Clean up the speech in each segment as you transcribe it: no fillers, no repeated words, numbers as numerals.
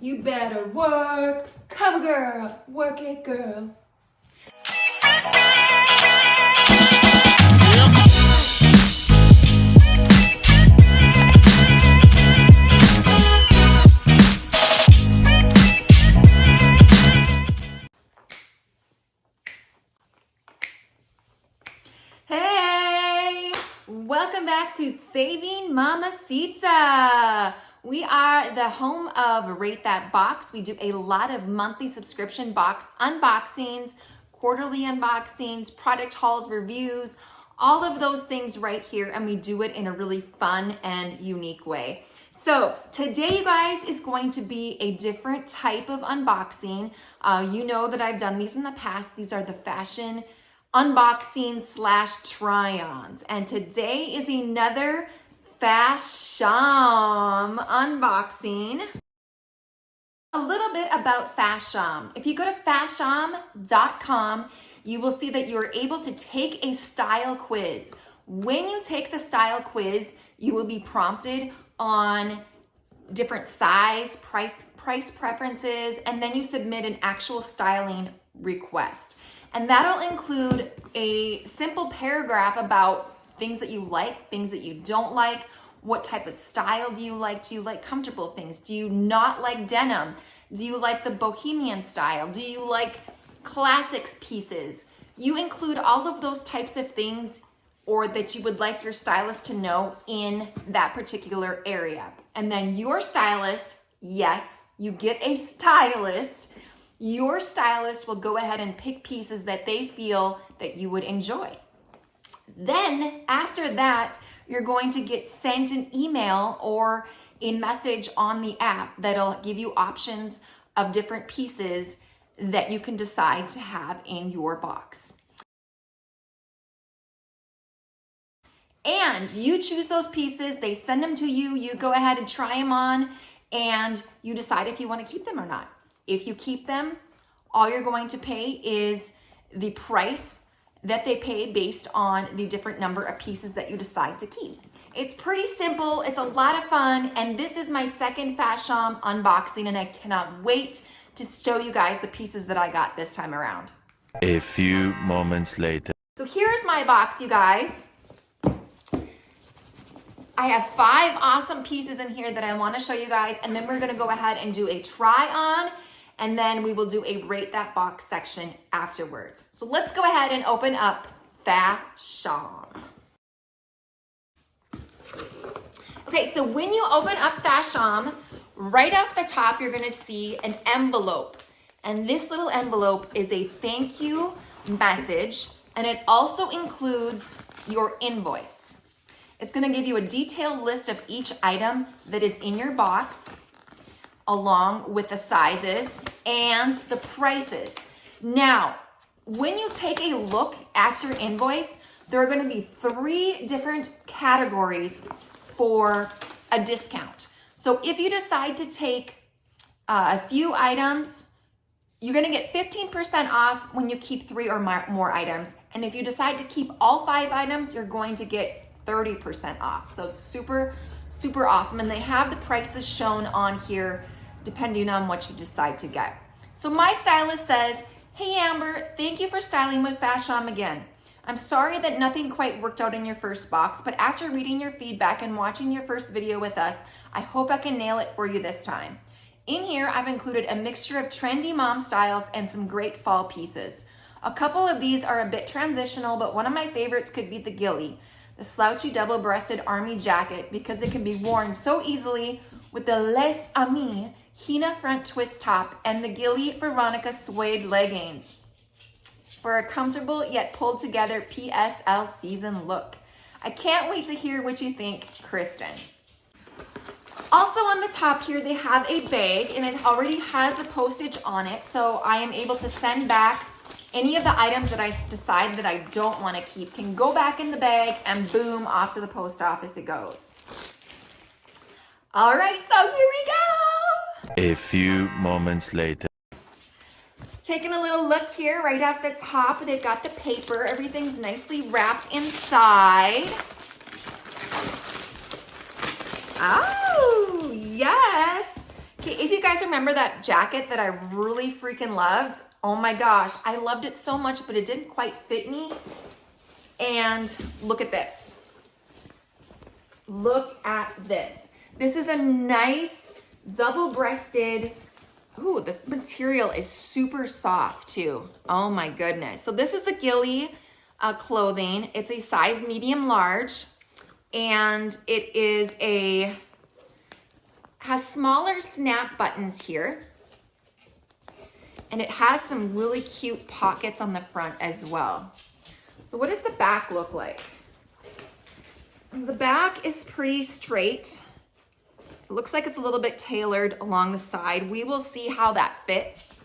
You better work, cover girl, work it girl. Hey, welcome back to Saving Mamacita. We are the home of Rate That Box. We do a lot of monthly subscription box unboxings, quarterly unboxings, product hauls, reviews, all of those things right here, and we do it in a really fun and unique way. So today, you guys, is going to be a different type of unboxing. You know that I've done these in the past. These are the fashion unboxing / try-ons, and today is another Fashom unboxing. A little bit about Fashom. If you go to fashom.com, you will see that you're able to take a style quiz. When you take the style quiz, you will be prompted on different size, price preferences, and then you submit an actual styling request. And that'll include a simple paragraph about things that you like, things that you don't like, what type of style do you like? Do you like comfortable things? Do you not like denim? Do you like the bohemian style? Do you like classics pieces? You include all of those types of things or that you would like your stylist to know in that particular area. And then your stylist, yes, you get a stylist. Your stylist will go ahead and pick pieces that they feel that you would enjoy. Then after that, you're going to get sent an email or a message on the app that'll give you options of different pieces that you can decide to have in your box. And you choose those pieces, they send them to you, you go ahead and try them on, and you decide if you want to keep them or not. If you keep them, all you're going to pay is the price that they pay based on the different number of pieces that you decide to keep. It's pretty simple, it's a lot of fun, and this is my second Fashom unboxing, and I cannot wait to show you guys the pieces that I got this time around. A few moments later. So here's my box, you guys. I have 5 awesome pieces in here that I want to show you guys, and then we're going to go ahead and do a try on, and then we will do a rate that box section afterwards. So let's go ahead and open up Fashom. Okay, so when you open up Fashom, right off the top, you're going to see an envelope, and this little envelope is a thank you message, and it also includes your invoice. It's going to give you a detailed list of each item that is in your box, along with the sizes and the prices. Now, when you take a look at your invoice, there are going to be 3 different categories for a discount. So if you decide to take a few items, you're going to get 15% off when you keep 3 or more items. And if you decide to keep all 5 items, you're going to get 30% off. So super, super awesome. And they have the prices shown on here depending on what you decide to get. So my stylist says, "Hey Amber, thank you for styling with Fashom again. I'm sorry that nothing quite worked out in your first box, but after reading your feedback and watching your first video with us, I hope I can nail it for you this time. In here, I've included a mixture of trendy mom styles and some great fall pieces. A couple of these are a bit transitional, but one of my favorites could be the Gilli, the slouchy double-breasted army jacket, because it can be worn so easily with the Les Amis Hina front twist top and the Gille Veronica Suede leggings for a comfortable yet pulled together PSL season look. I can't wait to hear what you think, Kristen." Also on the top here, they have a bag, and it already has the postage on it, so I am able to send back any of the items that I decide that I don't want to keep. Can go back in the bag, and boom, off to the post office it goes. All right, so here we go. A few moments later. Taking a little look here right off the top, they've got the paper. Everything's nicely wrapped inside. Oh, yes. Okay, if you guys remember that jacket that I really freaking loved, oh my gosh, I loved it so much, but it didn't quite fit me. And look at this. Look at this. This is a nice double-breasted, ooh, this material is super soft too. Oh my goodness. So this is the Gilli clothing. It's a size medium large, and it is has smaller snap buttons here. And it has some really cute pockets on the front as well. So what does the back look like? The back is pretty straight. It looks like it's a little bit tailored along the side. We will see how that fits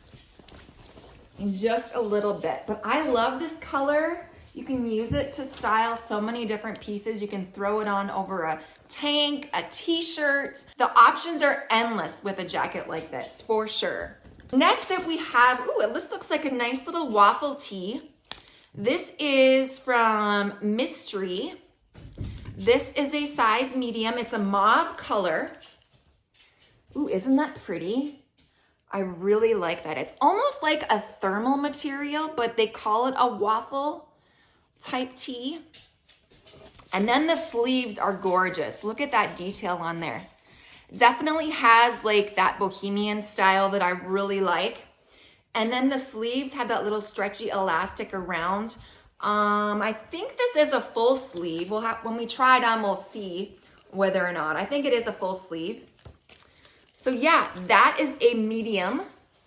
in just a little bit. But I love this color. You can use it to style so many different pieces. You can throw it on over a tank, a t-shirt. The options are endless with a jacket like this, for sure. Next up we have, ooh, this looks like a nice little waffle tee. This is from Mystree. This is a size medium. It's a mauve color. Ooh, isn't that pretty? I really like that. It's almost like a thermal material, but they call it a waffle type tee. And then the sleeves are gorgeous. Look at that detail on there. Definitely has like that bohemian style that I really like. And then the sleeves have that little stretchy elastic around. I think this is a full sleeve. We'll have, when we try it on, we'll see whether or not. I think it is a full sleeve. So yeah, that is a medium,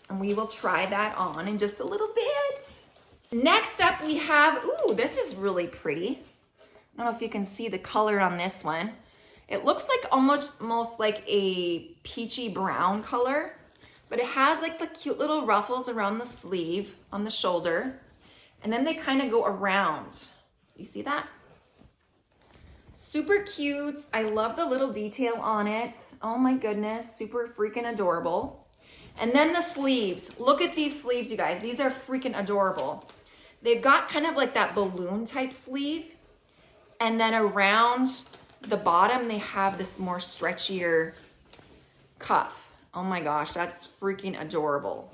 and we will try that on in just a little bit. Next up we have, ooh, this is really pretty. I don't know if you can see the color on this one. It looks like almost like a peachy brown color, but it has like the cute little ruffles around the sleeve on the shoulder. And then they kind of go around. You see that? Super cute. I love the little detail on it. Oh my goodness, super freaking adorable. And then the sleeves. Look at these sleeves, you guys. These are freaking adorable. They've got kind of like that balloon type sleeve. And then around the bottom, they have this more stretchier cuff. Oh my gosh, that's freaking adorable.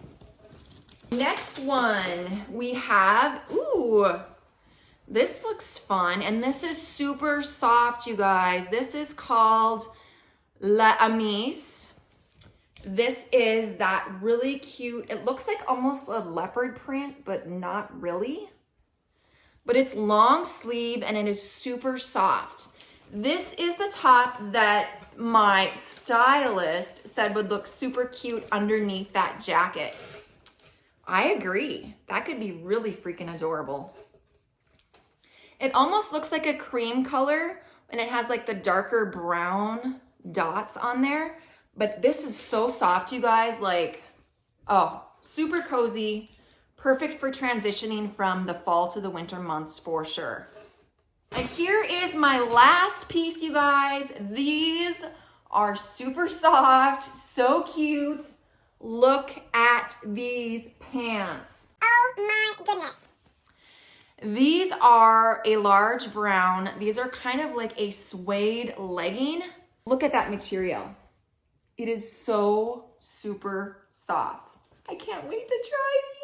Next one we have, ooh, this looks fun. And this is super soft, you guys. This is called La Amise. This is that really cute, it looks like almost a leopard print, but not really. But it's long sleeve and it is super soft. This is the top that my stylist said would look super cute underneath that jacket. I agree. That could be really freaking adorable. It almost looks like a cream color and it has like the darker brown dots on there. But this is so soft, you guys. Like, oh, super cozy. Perfect for transitioning from the fall to the winter months for sure. And here is my last piece, you guys. These are super soft, so cute. Look at these pants. Oh my goodness. These are a large brown. These are kind of like a suede legging. Look at that material. It is so super soft. I can't wait to try these.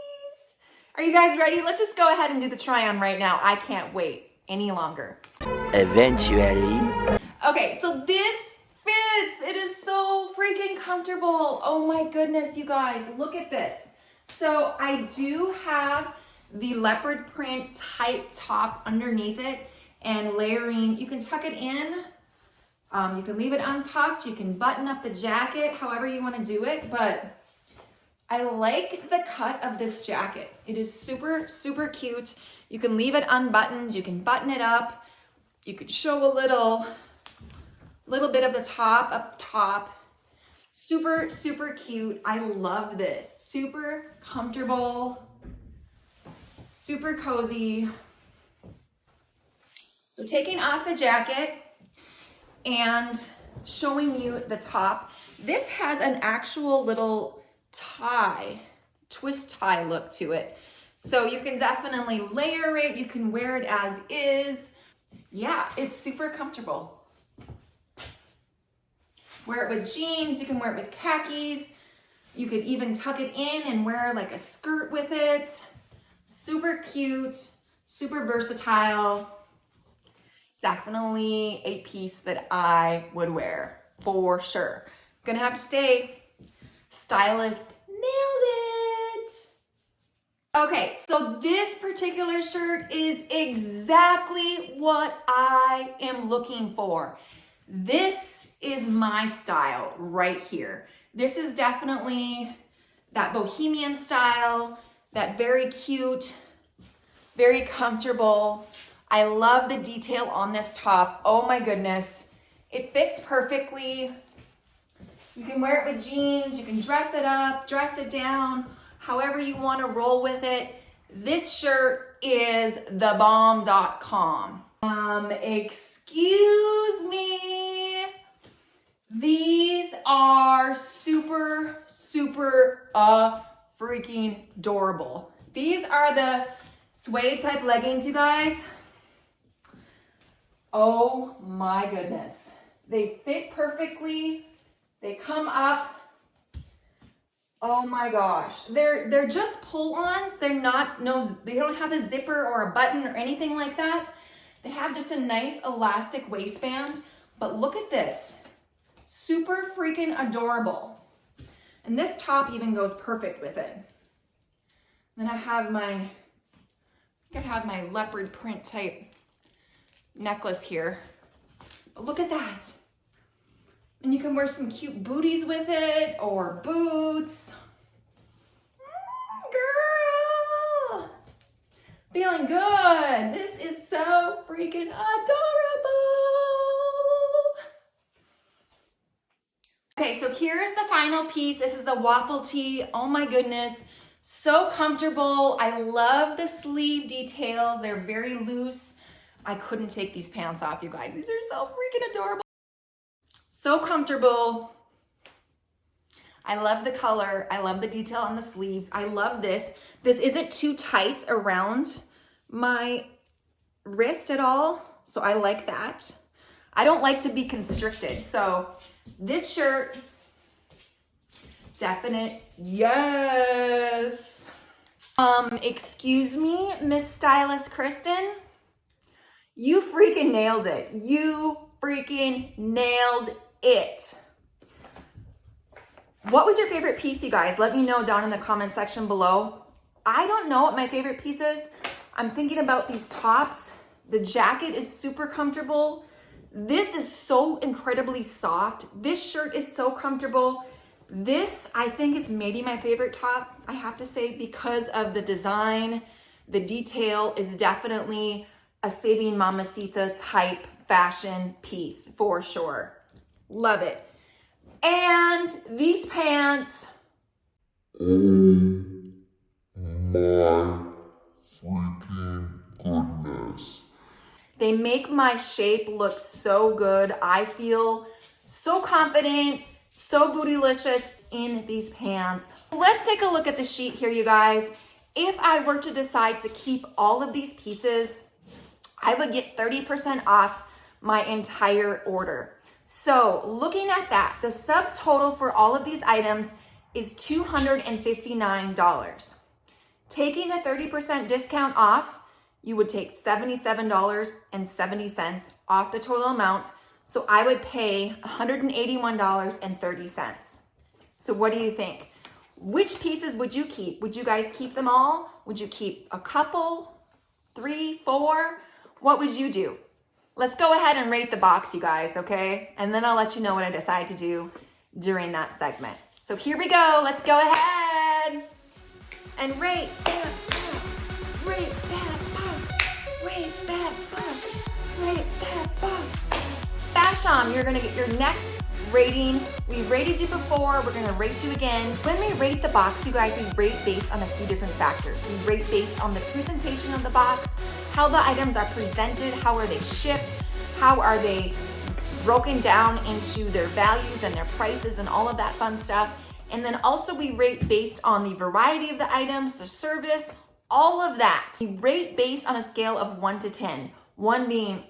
Are you guys ready? Let's just go ahead and do the try on right now. I can't wait any longer. Eventually. Okay, so this fits. It is so freaking comfortable. Oh my goodness, you guys, look at this. So I do have the leopard print type top underneath it and layering. You can tuck it in. You can leave it untucked. You can button up the jacket, however you want to do it. But I like the cut of this jacket. It is super, super cute. You can leave it unbuttoned. You can button it up. You could show a little bit of the top up top. Super, super cute. I love this. Super comfortable, super cozy. So taking off the jacket and showing you the top. This has an actual little tie, twist tie look to it. So you can definitely layer it. You can wear it as is. Yeah, it's super comfortable. Wear it with jeans, you can wear it with khakis. You could even tuck it in and wear like a skirt with it. Super cute, super versatile. Definitely a piece that I would wear for sure. Gonna have to stay. Stylist nailed it. Okay, so this particular shirt is exactly what I am looking for. This is my style right here. This is definitely that bohemian style, that very cute, very comfortable. I love the detail on this top. Oh my goodness. It fits perfectly. You can wear it with jeans, you can dress it up, dress it down, however you want to roll with it. This shirt is thebomb.com. Excuse me. These are super, super freaking adorable. These are the suede type leggings, you guys. Oh my goodness. They fit perfectly. They come up. Oh my gosh. They're just pull-ons. They don't have a zipper or a button or anything like that. They have just a nice elastic waistband. But look at this. Super freaking adorable. And this top even goes perfect with it. Then I have my leopard print type necklace here. But look at that. And you can wear some cute booties with it or boots. Girl, feeling good. This is so freaking adorable. Okay, so here's the final piece. This is the waffle tee. Oh my goodness, so comfortable. I love the sleeve details. They're very loose. I couldn't take these pants off, you guys. These are so freaking adorable. So comfortable. I love the color. I love the detail on the sleeves. I love this. This isn't too tight around my wrist at all, so I like that. I don't like to be constricted, so this shirt, definite yes. Excuse me, Miss Stylist Kristen. You freaking nailed it. You freaking nailed it. What was your favorite piece, you guys? Let me know down in the comment section below. I don't know what my favorite piece is. I'm thinking about these tops. The jacket is super comfortable. This is so incredibly soft. This shirt is so comfortable. This, I think, is maybe my favorite top, I have to say, because of the design. The detail is definitely a Saving Mamacita type fashion piece for sure. Love it. And these pants. Oh my freaking goodness. They make my shape look so good. I feel so confident, so bootylicious in these pants. Let's take a look at the sheet here, you guys. If I were to decide to keep all of these pieces, I would get 30% off my entire order. So looking at that, the subtotal for all of these items is $259. Taking the 30% discount off, you would take $77.70 off the total amount. So I would pay $181.30. So what do you think? Which pieces would you keep? Would you guys keep them all? Would you keep a couple, 3, 4? What would you do? Let's go ahead and rate the box, you guys, okay? And then I'll let you know what I decide to do during that segment. So here we go. Let's go ahead and rate that box. Rate that box. Rate that box. Rate that box. Fashom, you're gonna get your next rating. We rated you before, we're gonna rate you again. When we rate the box, you guys, we rate based on a few different factors. We rate based on the presentation of the box, how the items are presented, how are they shipped, how are they broken down into their values and their prices and all of that fun stuff. And then also we rate based on the variety of the items, the service, all of that. We rate based on a scale of 1 to 10. 1 being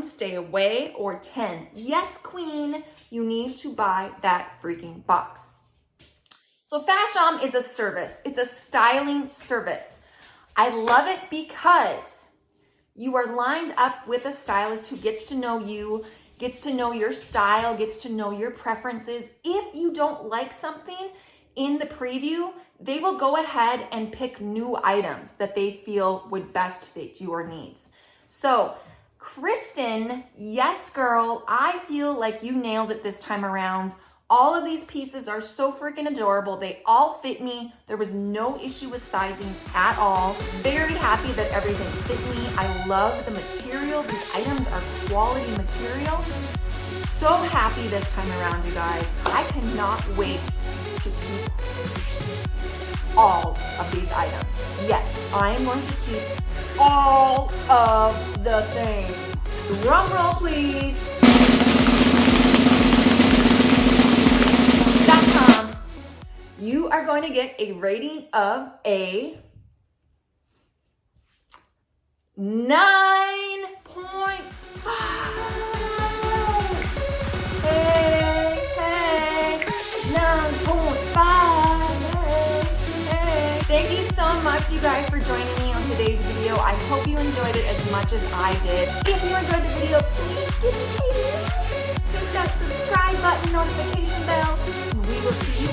stay away, or 10, yes queen, you need to buy that freaking box. So Fashom is a service. It's a styling service. I love it because you are lined up with a stylist who gets to know you, gets to know your style, gets to know your preferences. If you don't like something in the preview, they will go ahead and pick new items that they feel would best fit your needs. So, Kristen, yes girl, I feel like you nailed it this time around. All of these pieces are so freaking adorable. They all fit me. There was no issue with sizing at all. Very happy that everything fit me. I love the material. These items are quality material. So happy this time around, you guys. I cannot wait to keep all of these items. Yes, I am going to keep all of the things. Drum roll, please. Fashom, you are going to get a rating of a 9.5. Hey, 9.5. Hey. Thank you so much, you guys, for joining me on today's video. I hope you enjoyed it as much as I did. If you enjoyed the video, please give me a like. Hit that subscribe button, notification bell. We will see you